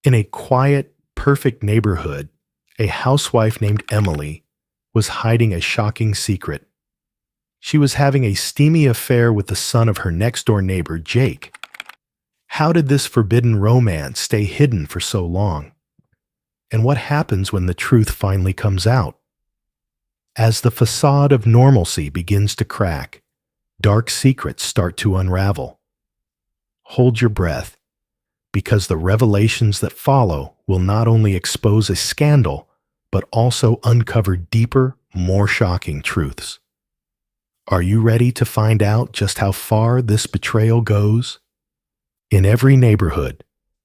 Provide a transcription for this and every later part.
In a quiet, perfect neighborhood, a housewife named Emily was hiding a shocking secret. She was having a steamy affair with the son of her next-door neighbor, Jake. How did this forbidden romance stay hidden for so long? And what happens when the truth finally comes out? As the facade of normalcy begins to crack, dark secrets start to unravel. Hold your breath, because the revelations that follow will not only expose a scandal, but also uncover deeper, more shocking truths. Are you ready to find out just how far this betrayal goes? In every neighborhood,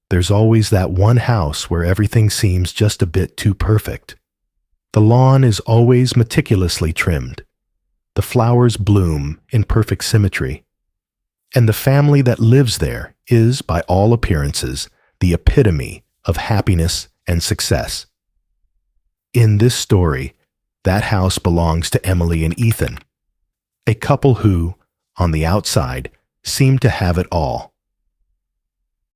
there's always that one house where everything seems just a bit too perfect. The lawn is always meticulously trimmed. The flowers bloom in perfect symmetry. And the family that lives there is, by all appearances, the epitome of happiness and success. In this story, that house belongs to Emily and Ethan, a couple who, on the outside, seem to have it all.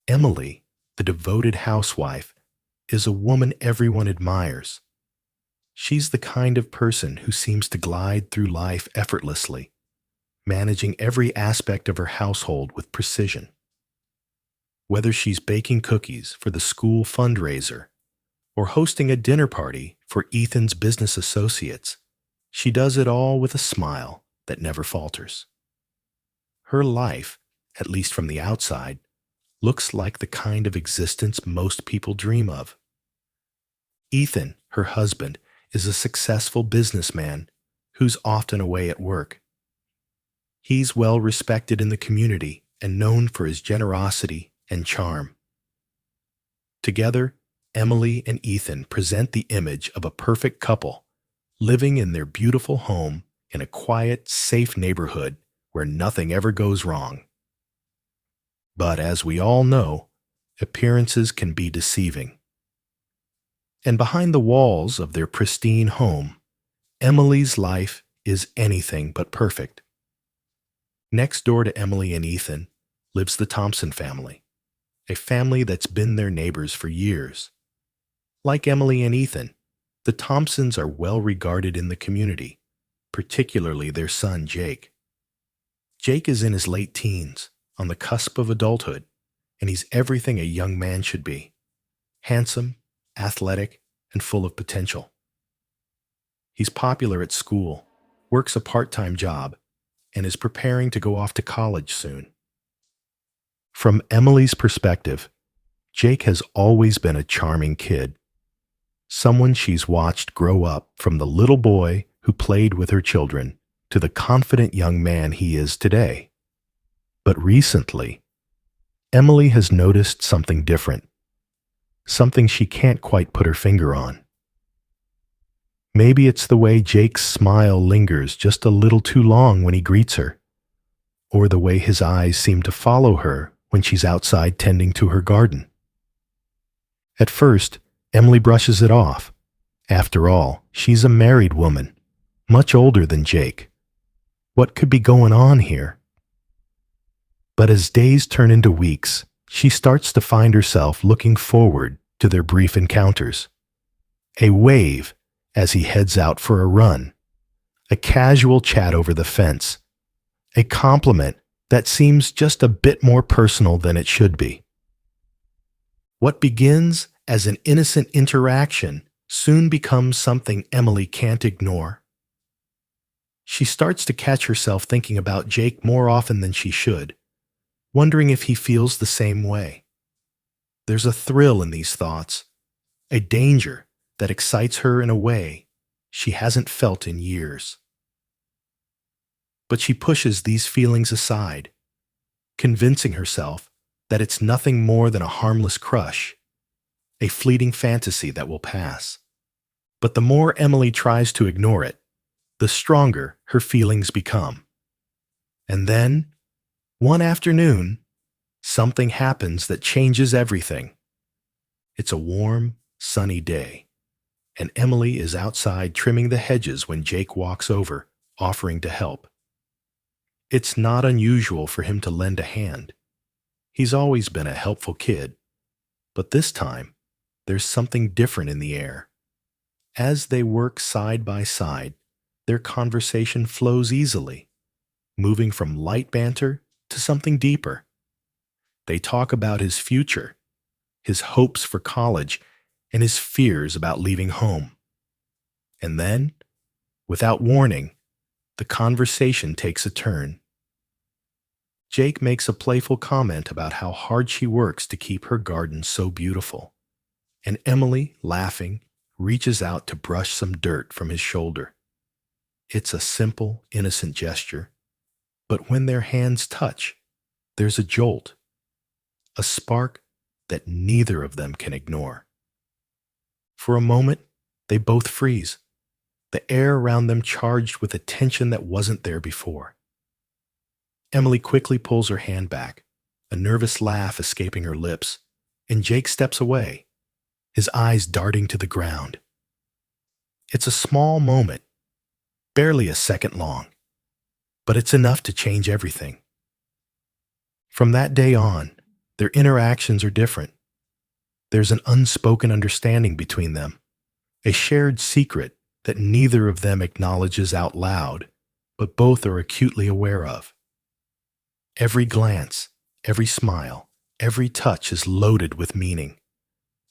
Emily, the devoted housewife, is a woman everyone admires. She's the kind of person who seems to glide through life effortlessly, managing every aspect of her household with precision. Whether she's baking cookies for the school fundraiser or hosting a dinner party for Ethan's business associates, she does it all with a smile that never falters. Her life, at least from the outside, looks like the kind of existence most people dream of. Ethan, her husband, is a successful businessman who's often away at work. He's well respected in the community and known for his generosity and charm. Together, Emily and Ethan present the image of a perfect couple living in their beautiful home in a quiet, safe neighborhood where nothing ever goes wrong. But as we all know, appearances can be deceiving. And behind the walls of their pristine home, Emily's life is anything but perfect. Next door to Emily and Ethan lives the Thompson family, a family that's been their neighbors for years. Like Emily and Ethan, the Thompsons are well regarded in the community, particularly their son, Jake. Jake is in his late teens, on the cusp of adulthood, and he's everything a young man should be: handsome, athletic, and full of potential. He's popular at school, works a part-time job, and is preparing to go off to college soon. From Emily's perspective, Jake has always been a charming kid, someone she's watched grow up from the little boy who played with her children to the confident young man he is today. But recently, Emily has noticed something different, something she can't quite put her finger on. Maybe it's the way Jake's smile lingers just a little too long when he greets her, or the way his eyes seem to follow her when she's outside tending to her garden. At first, Emily brushes it off. After all, she's a married woman, much older than Jake. What could be going on here? But as days turn into weeks, she starts to find herself looking forward to their brief encounters. A wave as he heads out for a run, a casual chat over the fence, a compliment that seems just a bit more personal than it should be. What begins as an innocent interaction soon becomes something Emily can't ignore. She starts to catch herself thinking about Jake more often than she should, wondering if he feels the same way. There's a thrill in these thoughts, a danger that excites her in a way she hasn't felt in years. But she pushes these feelings aside, convincing herself that it's nothing more than a harmless crush, a fleeting fantasy that will pass. But the more Emily tries to ignore it, the stronger her feelings become. And then, one afternoon, something happens that changes everything. It's a warm, sunny day, and Emily is outside trimming the hedges when Jake walks over, offering to help. It's not unusual for him to lend a hand. He's always been a helpful kid, but this time, there's something different in the air. As they work side by side, their conversation flows easily, moving from light banter to something deeper. They talk about his future, his hopes for college, and his fears about leaving home. And then, without warning, the conversation takes a turn. Jake makes a playful comment about how hard she works to keep her garden so beautiful, and Emily, laughing, reaches out to brush some dirt from his shoulder. It's a simple, innocent gesture, but when their hands touch, there's a jolt, a spark that neither of them can ignore. For a moment, they both freeze, the air around them charged with a tension that wasn't there before. Emily quickly pulls her hand back, a nervous laugh escaping her lips, and Jake steps away, his eyes darting to the ground. It's a small moment, barely a second long, but it's enough to change everything. From that day on, their interactions are different. There's an unspoken understanding between them, a shared secret that neither of them acknowledges out loud, but both are acutely aware of. Every glance, every smile, every touch is loaded with meaning,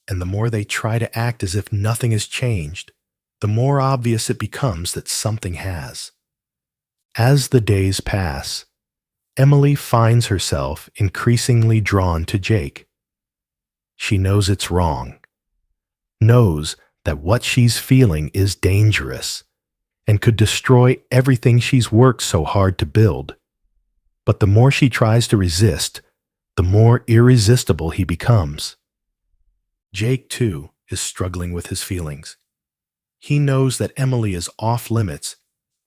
and the more they try to act as if nothing has changed, the more obvious it becomes that something has. As the days pass, Emily finds herself increasingly drawn to Jake. She knows it's wrong, knows that what she's feeling is dangerous and could destroy everything she's worked so hard to build. But the more she tries to resist, the more irresistible he becomes. Jake, too, is struggling with his feelings. He knows that Emily is off limits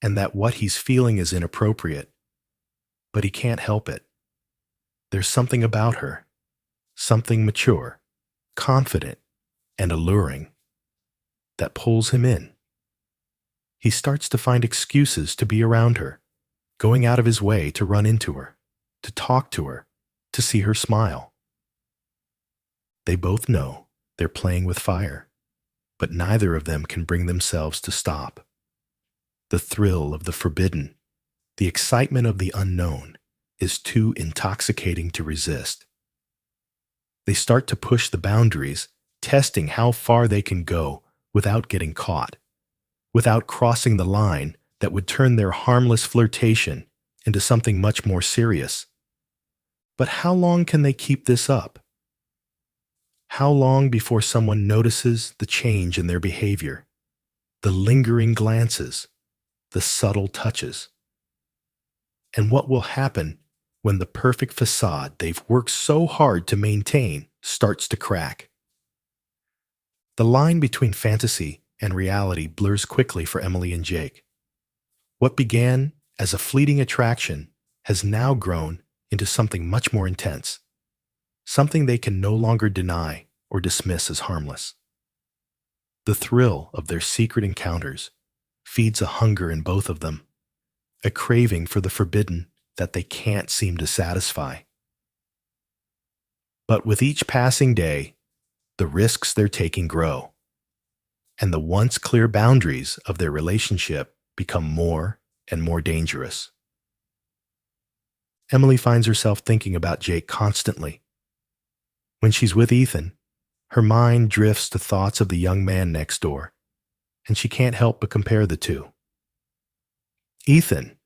and that what he's feeling is inappropriate. But he can't help it. There's something about her, something mature, confident, and alluring, that pulls him in. He starts to find excuses to be around her, going out of his way to run into her, to talk to her, to see her smile. They both know they're playing with fire, but neither of them can bring themselves to stop. The thrill of the forbidden, the excitement of the unknown, is too intoxicating to resist. They start to push the boundaries, testing how far they can go without getting caught, without crossing the line that would turn their harmless flirtation into something much more serious. But how long can they keep this up? How long before someone notices the change in their behavior, the lingering glances, the subtle touches? And what will happen when the perfect facade they've worked so hard to maintain starts to crack? The line between fantasy and reality blurs quickly for Emily and Jake. What began as a fleeting attraction has now grown into something much more intense, something they can no longer deny or dismiss as harmless. The thrill of their secret encounters feeds a hunger in both of them, a craving for the forbidden that they can't seem to satisfy. But with each passing day, the risks they're taking grow, and the once clear boundaries of their relationship become more and more dangerous. Emily finds herself thinking about Jake constantly. When she's with Ethan, her mind drifts to thoughts of the young man next door, and she can't help but compare the two. Ethan,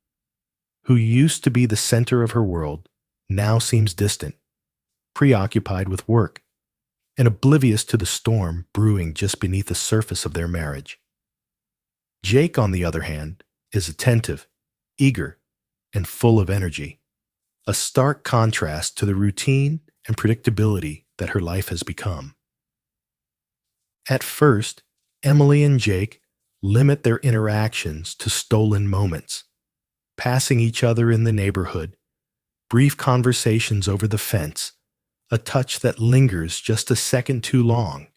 who used to be the center of her world, now seems distant, preoccupied with work, and oblivious to the storm brewing just beneath the surface of their marriage. Jake, on the other hand, is attentive, eager, and full of energy, a stark contrast to the routine and predictability that her life has become. At first, Emily and Jake limit their interactions to stolen moments, passing each other in the neighborhood, brief conversations over the fence, a touch that lingers just a second too long.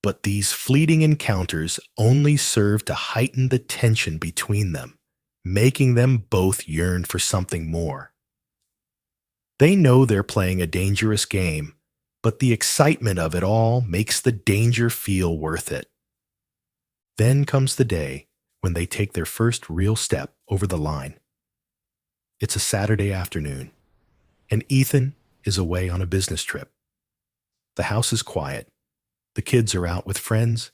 But these fleeting encounters only serve to heighten the tension between them, making them both yearn for something more. They know they're playing a dangerous game, But the excitement of it all makes the danger feel worth it. Then comes the day when they take their first real step over the line. It's a Saturday afternoon, and Ethan is away on a business trip. The house is quiet, the kids are out with friends,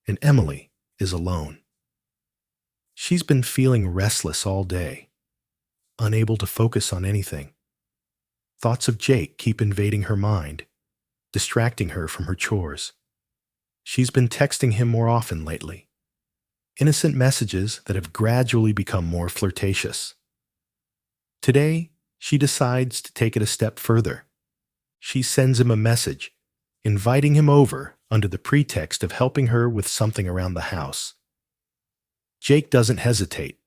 and Emily is alone. She's been feeling restless all day, unable to focus on anything. Thoughts of Jake keep invading her mind, distracting her from her chores. She's been texting him more often lately, innocent messages that have gradually become more flirtatious. Today, she decides to take it a step further. She sends him a message, inviting him over under the pretext of helping her with something around the house. Jake doesn't hesitate.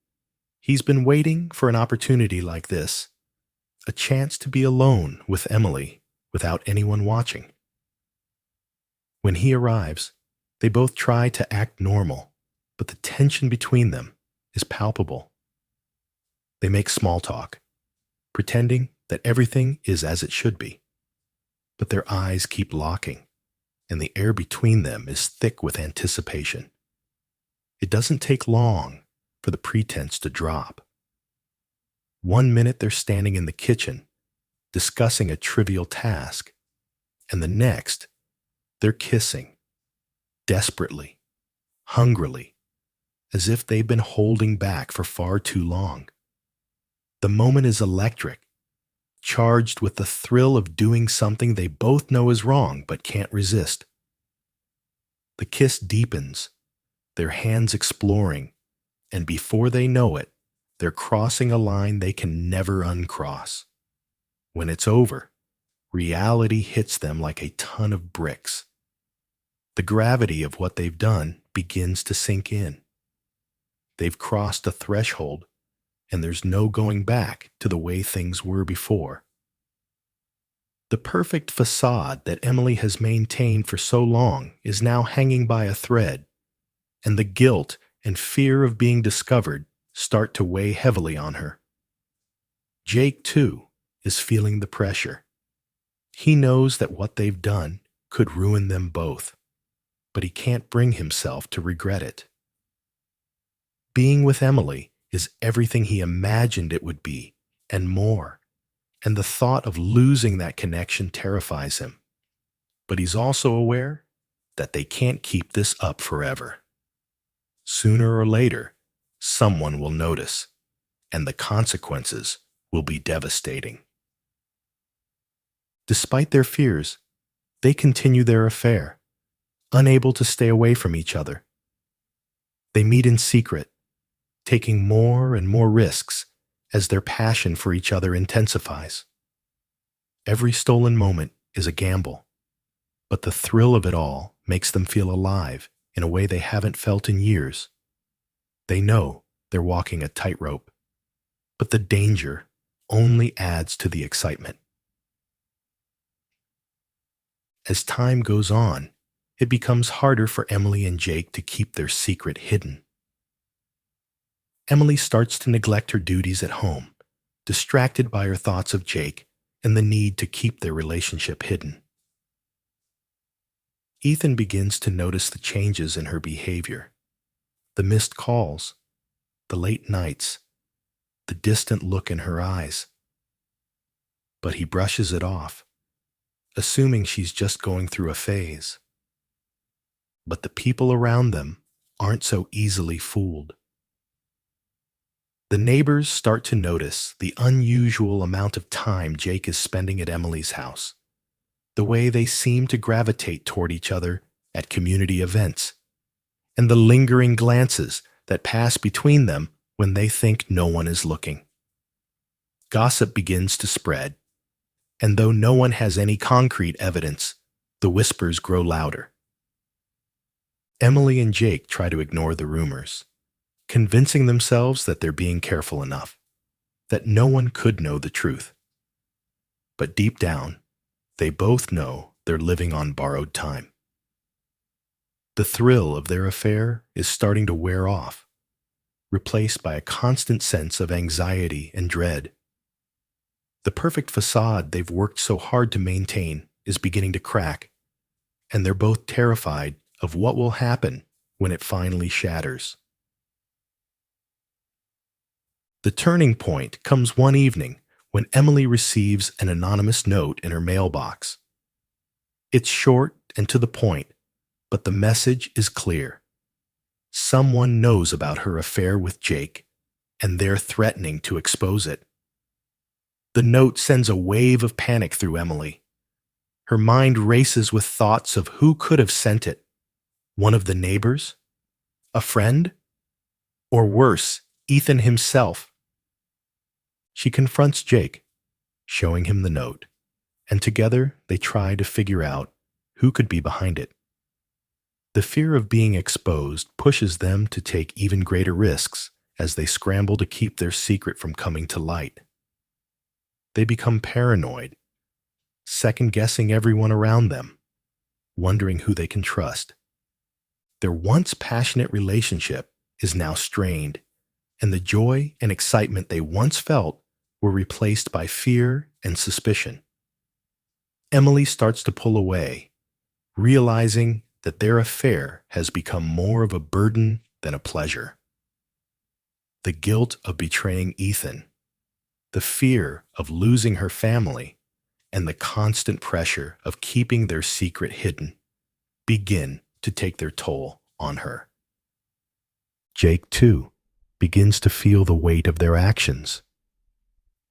He's been waiting for an opportunity like this, a chance to be alone with Emily without anyone watching. When he arrives, they both try to act normal, but the tension between them is palpable. They make small talk, pretending that everything is as it should be. But their eyes keep locking, and the air between them is thick with anticipation. It doesn't take long for the pretense to drop. 1 minute they're standing in the kitchen, discussing a trivial task, and the next, they're kissing, desperately, hungrily, as if they've been holding back for far too long. The moment is electric, charged with the thrill of doing something they both know is wrong but can't resist. The kiss deepens, their hands exploring, and before they know it, they're crossing a line they can never uncross. When it's over, reality hits them like a ton of bricks. The gravity of what they've done begins to sink in. They've crossed a threshold, and there's no going back to the way things were before. The perfect facade that Emily has maintained for so long is now hanging by a thread, and the guilt and fear of being discovered start to weigh heavily on her. Jake, too, is feeling the pressure. He knows that what they've done could ruin them both, but he can't bring himself to regret it. Being with Emily is everything he imagined it would be, and more, and the thought of losing that connection terrifies him. But he's also aware that they can't keep this up forever. Sooner or later, someone will notice, and the consequences will be devastating. Despite their fears, they continue their affair, unable to stay away from each other. They meet in secret, taking more and more risks as their passion for each other intensifies. Every stolen moment is a gamble, but the thrill of it all makes them feel alive in a way they haven't felt in years. They know they're walking a tightrope, but the danger only adds to the excitement. As time goes on, it becomes harder for Emily and Jake to keep their secret hidden. Emily starts to neglect her duties at home, distracted by her thoughts of Jake and the need to keep their relationship hidden. Ethan begins to notice the changes in her behavior, the missed calls, the late nights, the distant look in her eyes. But he brushes it off, assuming she's just going through a phase. But the people around them aren't so easily fooled. The neighbors start to notice the unusual amount of time Jake is spending at Emily's house, the way they seem to gravitate toward each other at community events, and the lingering glances that pass between them when they think no one is looking. Gossip begins to spread, and though no one has any concrete evidence, the whispers grow louder. Emily and Jake try to ignore the rumors, convincing themselves that they're being careful enough, that no one could know the truth. But deep down, they both know they're living on borrowed time. The thrill of their affair is starting to wear off, replaced by a constant sense of anxiety and dread. The perfect facade they've worked so hard to maintain is beginning to crack, and they're both terrified of what will happen when it finally shatters. The turning point comes one evening when Emily receives an anonymous note in her mailbox. It's short and to the point, but the message is clear. Someone knows about her affair with Jake, and they're threatening to expose it. The note sends a wave of panic through Emily. Her mind races with thoughts of who could have sent it. One of the neighbors? A friend? Or worse, Ethan himself. She confronts Jake, showing him the note, and together they try to figure out who could be behind it. The fear of being exposed pushes them to take even greater risks as they scramble to keep their secret from coming to light. They become paranoid, second-guessing everyone around them, wondering who they can trust. Their once passionate relationship is now strained, and the joy and excitement they once felt were replaced by fear and suspicion. Emily starts to pull away, realizing that their affair has become more of a burden than a pleasure. The guilt of betraying Ethan, the fear of losing her family, and the constant pressure of keeping their secret hidden begin to take their toll on her. Jake, too, begins to feel the weight of their actions.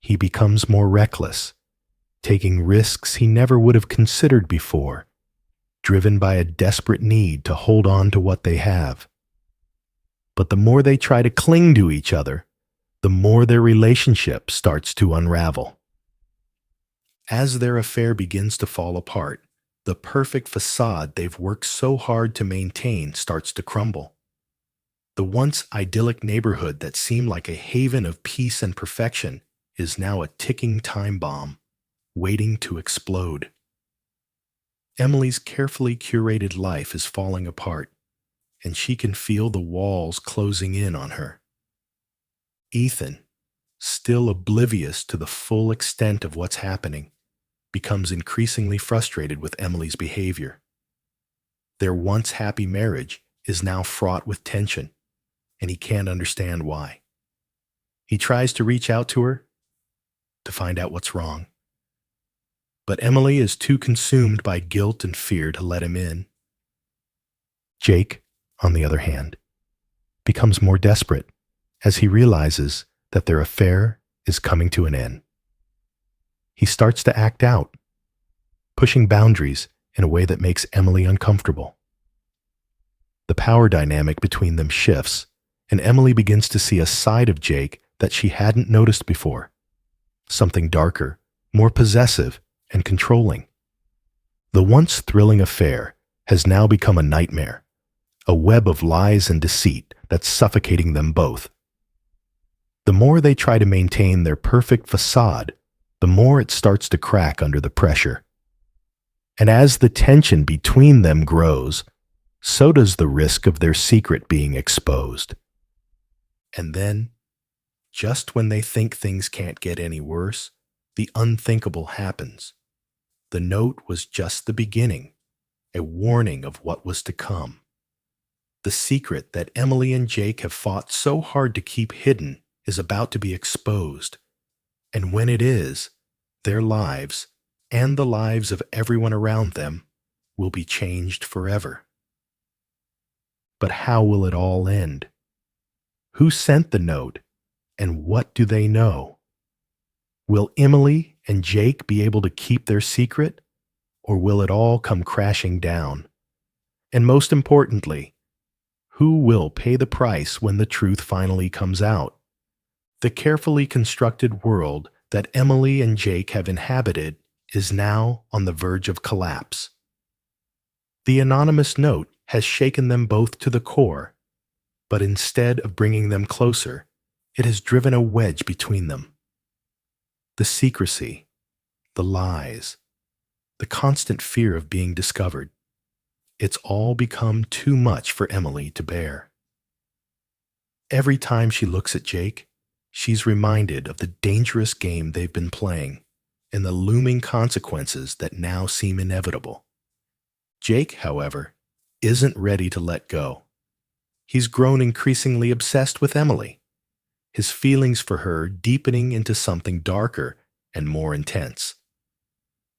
He becomes more reckless, taking risks he never would have considered before, driven by a desperate need to hold on to what they have. But the more they try to cling to each other, the more their relationship starts to unravel. As their affair begins to fall apart, the perfect facade they've worked so hard to maintain starts to crumble. The once idyllic neighborhood that seemed like a haven of peace and perfection is now a ticking time bomb, waiting to explode. Emily's carefully curated life is falling apart, and she can feel the walls closing in on her. Ethan, still oblivious to the full extent of what's happening, becomes increasingly frustrated with Emily's behavior. Their once happy marriage is now fraught with tension, and he can't understand why. He tries to reach out to her to find out what's wrong, but Emily is too consumed by guilt and fear to let him in. Jake, on the other hand, becomes more desperate as he realizes that their affair is coming to an end. He starts to act out, pushing boundaries in a way that makes Emily uncomfortable. The power dynamic between them shifts, and Emily begins to see a side of Jake that she hadn't noticed before, something darker, more possessive, and controlling. The once thrilling affair has now become a nightmare, a web of lies and deceit that's suffocating them both. The more they try to maintain their perfect facade, the more it starts to crack under the pressure. And as the tension between them grows, so does the risk of their secret being exposed. And then, just when they think things can't get any worse, the unthinkable happens. The note was just the beginning, a warning of what was to come. The secret that Emily and Jake have fought so hard to keep hidden is about to be exposed, and when it is, their lives, and the lives of everyone around them, will be changed forever. But how will it all end? Who sent the note, and what do they know? Will Emily and Jake be able to keep their secret, or will it all come crashing down? And most importantly, who will pay the price when the truth finally comes out? The carefully constructed world that Emily and Jake have inhabited is now on the verge of collapse. The anonymous note has shaken them both to the core, but instead of bringing them closer, it has driven a wedge between them. The secrecy, the lies, the constant fear of being discovered, it's all become too much for Emily to bear. Every time she looks at Jake, she's reminded of the dangerous game they've been playing, and the looming consequences that now seem inevitable. Jake, however, isn't ready to let go. He's grown increasingly obsessed with Emily, his feelings for her deepening into something darker and more intense.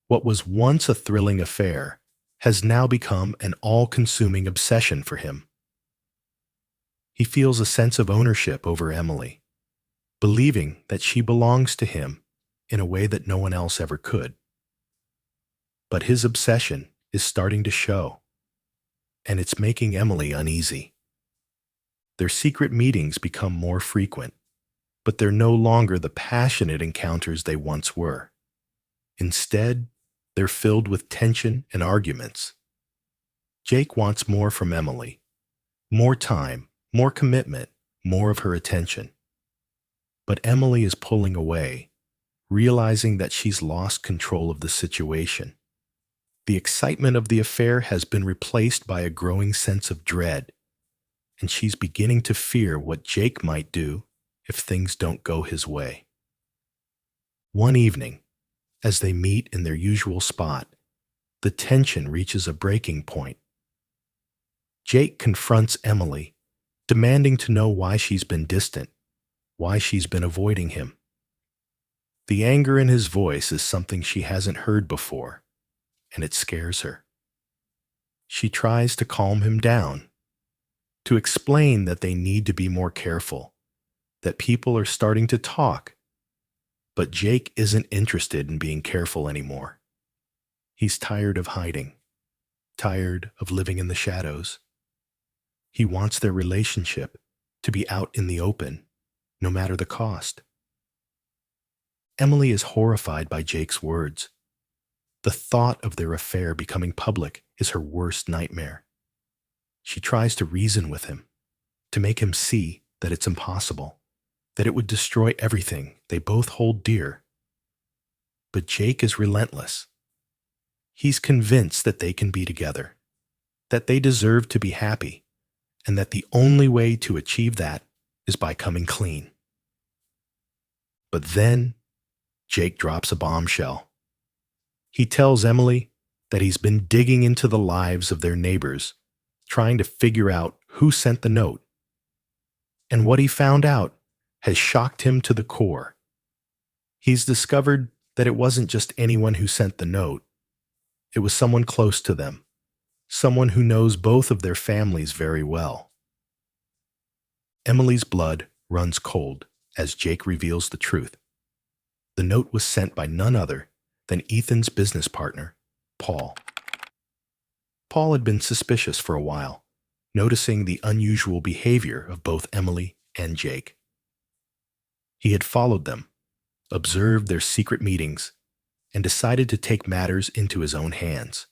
What was once a thrilling affair has now become an all-consuming obsession for him. He feels a sense of ownership over Emily, believing that she belongs to him in a way that no one else ever could. But his obsession is starting to show, and it's making Emily uneasy. Their secret meetings become more frequent, but they're no longer the passionate encounters they once were. Instead, they're filled with tension and arguments. Jake wants more from Emily, more time, more commitment, more of her attention. But Emily is pulling away, realizing that she's lost control of the situation. The excitement of the affair has been replaced by a growing sense of dread, and she's beginning to fear what Jake might do if things don't go his way. One evening, as they meet in their usual spot, the tension reaches a breaking point. Jake confronts Emily, demanding to know why she's been distant, why she's been avoiding him. The anger in his voice is something she hasn't heard before, and it scares her. She tries to calm him down, to explain that they need to be more careful, that people are starting to talk. But Jake isn't interested in being careful anymore. He's tired of hiding, tired of living in the shadows. He wants their relationship to be out in the open, no matter the cost. Emily is horrified by Jake's words. The thought of their affair becoming public is her worst nightmare. She tries to reason with him, to make him see that it's impossible, that it would destroy everything they both hold dear. But Jake is relentless. He's convinced that they can be together, that they deserve to be happy, and that the only way to achieve that is by coming clean. But then, Jake drops a bombshell. He tells Emily that he's been digging into the lives of their neighbors, trying to figure out who sent the note. And what he found out has shocked him to the core. He's discovered that it wasn't just anyone who sent the note. It was someone close to them, someone who knows both of their families very well. Emily's blood runs cold as Jake reveals the truth. The note was sent by none other than Ethan's business partner, Paul. Paul had been suspicious for a while, noticing the unusual behavior of both Emily and Jake. He had followed them, observed their secret meetings, and decided to take matters into his own hands.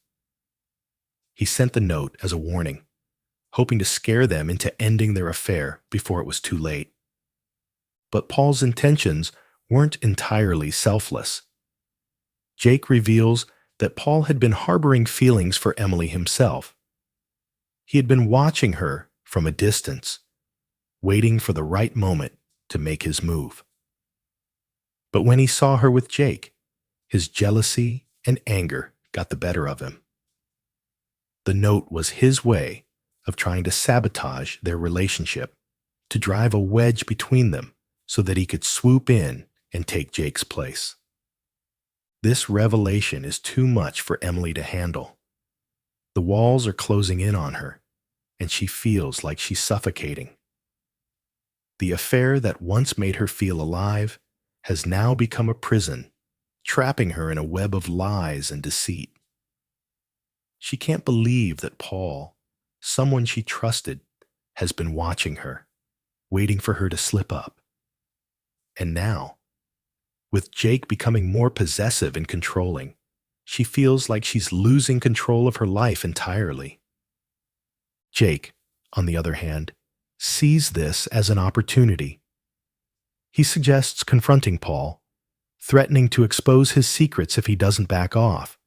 He sent the note as a warning, hoping to scare them into ending their affair before it was too late. But Paul's intentions weren't entirely selfless. Jake reveals that Paul had been harboring feelings for Emily himself. He had been watching her from a distance, waiting for the right moment to make his move. But when he saw her with Jake, his jealousy and anger got the better of him. The note was his way of trying to sabotage their relationship, to drive a wedge between them so that he could swoop in and take Jake's place. This revelation is too much for Emily to handle. The walls are closing in on her, and she feels like she's suffocating. The affair that once made her feel alive has now become a prison, trapping her in a web of lies and deceit. She can't believe that Paul, someone she trusted, has been watching her, waiting for her to slip up. And now, with Jake becoming more possessive and controlling, she feels like she's losing control of her life entirely. Jake, on the other hand, sees this as an opportunity. He suggests confronting Paul, threatening to expose his secrets if he doesn't back off.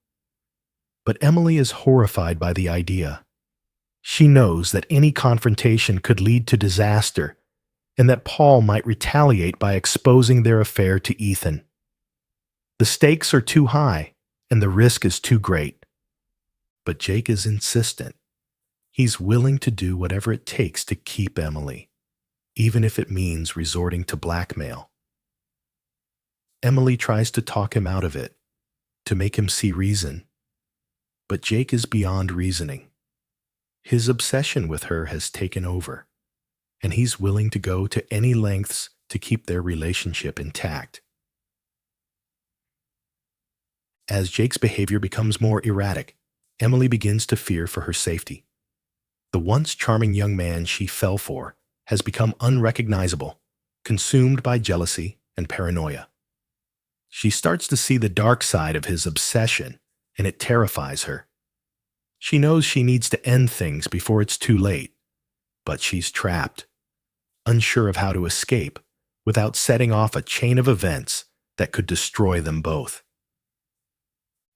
But Emily is horrified by the idea. She knows that any confrontation could lead to disaster, and that Paul might retaliate by exposing their affair to Ethan. The stakes are too high, and the risk is too great. But Jake is insistent. He's willing to do whatever it takes to keep Emily, even if it means resorting to blackmail. Emily tries to talk him out of it, to make him see reason. But Jake is beyond reasoning. His obsession with her has taken over, and he's willing to go to any lengths to keep their relationship intact. As Jake's behavior becomes more erratic, Emily begins to fear for her safety. The once charming young man she fell for has become unrecognizable, consumed by jealousy and paranoia. She starts to see the dark side of his obsession, and it terrifies her. She knows she needs to end things before it's too late, but she's trapped, unsure of how to escape without setting off a chain of events that could destroy them both.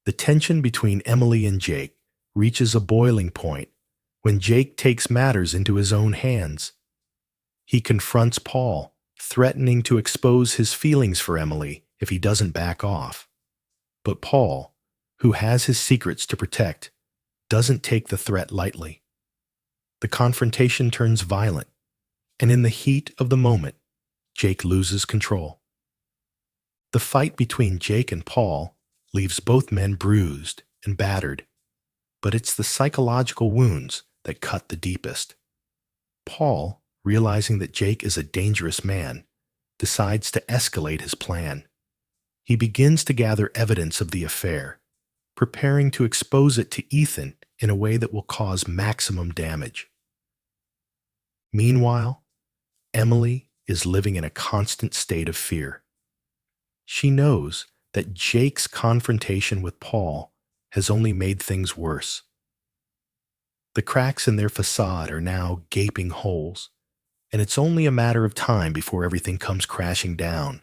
The tension between Emily and Jake reaches a boiling point when Jake takes matters into his own hands. He confronts Paul, threatening to expose his feelings for Emily if he doesn't back off. But Paul, who has his secrets to protect, doesn't take the threat lightly. The confrontation turns violent, and in the heat of the moment, Jake loses control. The fight between Jake and Paul leaves both men bruised and battered, but it's the psychological wounds that cut the deepest. Paul, realizing that Jake is a dangerous man, decides to escalate his plan. He begins to gather evidence of the affair, preparing to expose it to Ethan in a way that will cause maximum damage. Meanwhile, Emily is living in a constant state of fear. She knows that Jake's confrontation with Paul has only made things worse. The cracks in their facade are now gaping holes, and it's only a matter of time before everything comes crashing down.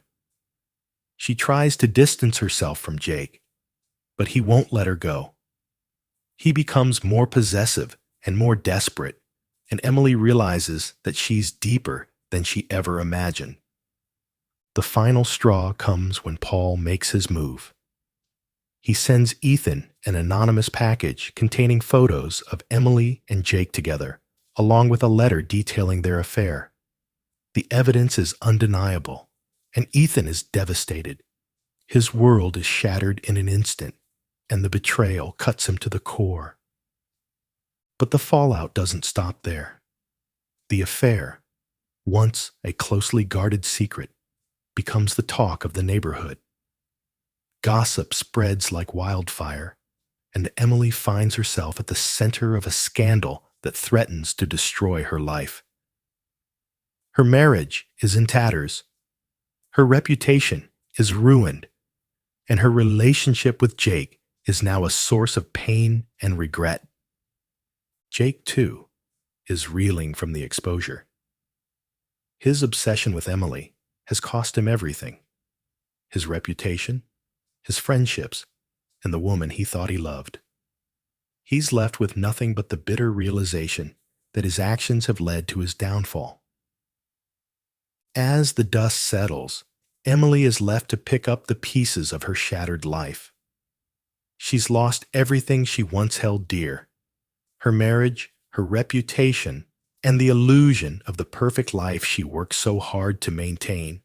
She tries to distance herself from Jake, but he won't let her go. He becomes more possessive and more desperate, and Emily realizes that she's deeper than she ever imagined. The final straw comes when Paul makes his move. He sends Ethan an anonymous package containing photos of Emily and Jake together, along with a letter detailing their affair. The evidence is undeniable, and Ethan is devastated. His world is shattered in an instant, and the betrayal cuts him to the core. But the fallout doesn't stop there. The affair, once a closely guarded secret, becomes the talk of the neighborhood. Gossip spreads like wildfire, and Emily finds herself at the center of a scandal that threatens to destroy her life. Her marriage is in tatters. Her reputation is ruined, and her relationship with Jake is now a source of pain and regret. Jake, too, is reeling from the exposure. His obsession with Emily has cost him everything: his reputation, his friendships, and the woman he thought he loved. He's left with nothing but the bitter realization that his actions have led to his downfall. As the dust settles, Emily is left to pick up the pieces of her shattered life. She's lost everything she once held dear: her marriage, her reputation, and the illusion of the perfect life she worked so hard to maintain.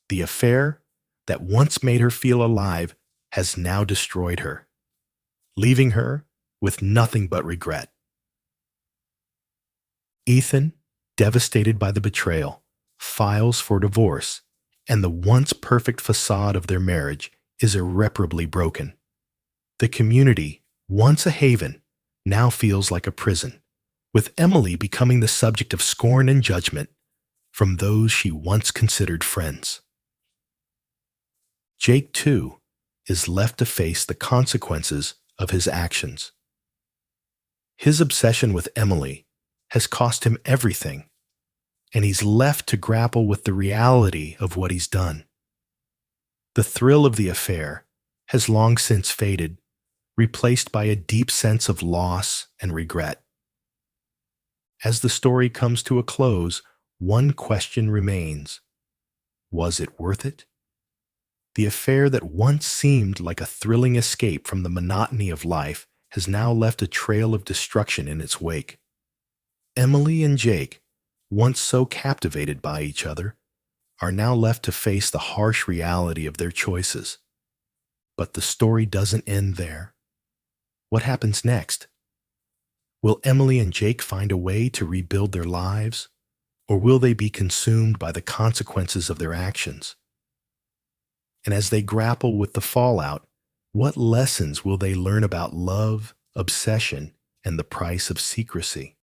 The affair that once made her feel alive has now destroyed her, leaving her with nothing but regret. Ethan, devastated by the betrayal, files for divorce, and the once perfect facade of their marriage is irreparably broken. The community, once a haven, now feels like a prison, with Emily becoming the subject of scorn and judgment from those she once considered friends. Jake, too, is left to face the consequences of his actions. His obsession with Emily has cost him everything, and he's left to grapple with the reality of what he's done. The thrill of the affair has long since faded, replaced by a deep sense of loss and regret. As the story comes to a close, one question remains: was it worth it? The affair that once seemed like a thrilling escape from the monotony of life has now left a trail of destruction in its wake. Emily and Jake, once so captivated by each other, are now left to face the harsh reality of their choices. But the story doesn't end there. What happens next? Will Emily and Jake find a way to rebuild their lives, or will they be consumed by the consequences of their actions? And as they grapple with the fallout, what lessons will they learn about love, obsession, and the price of secrecy?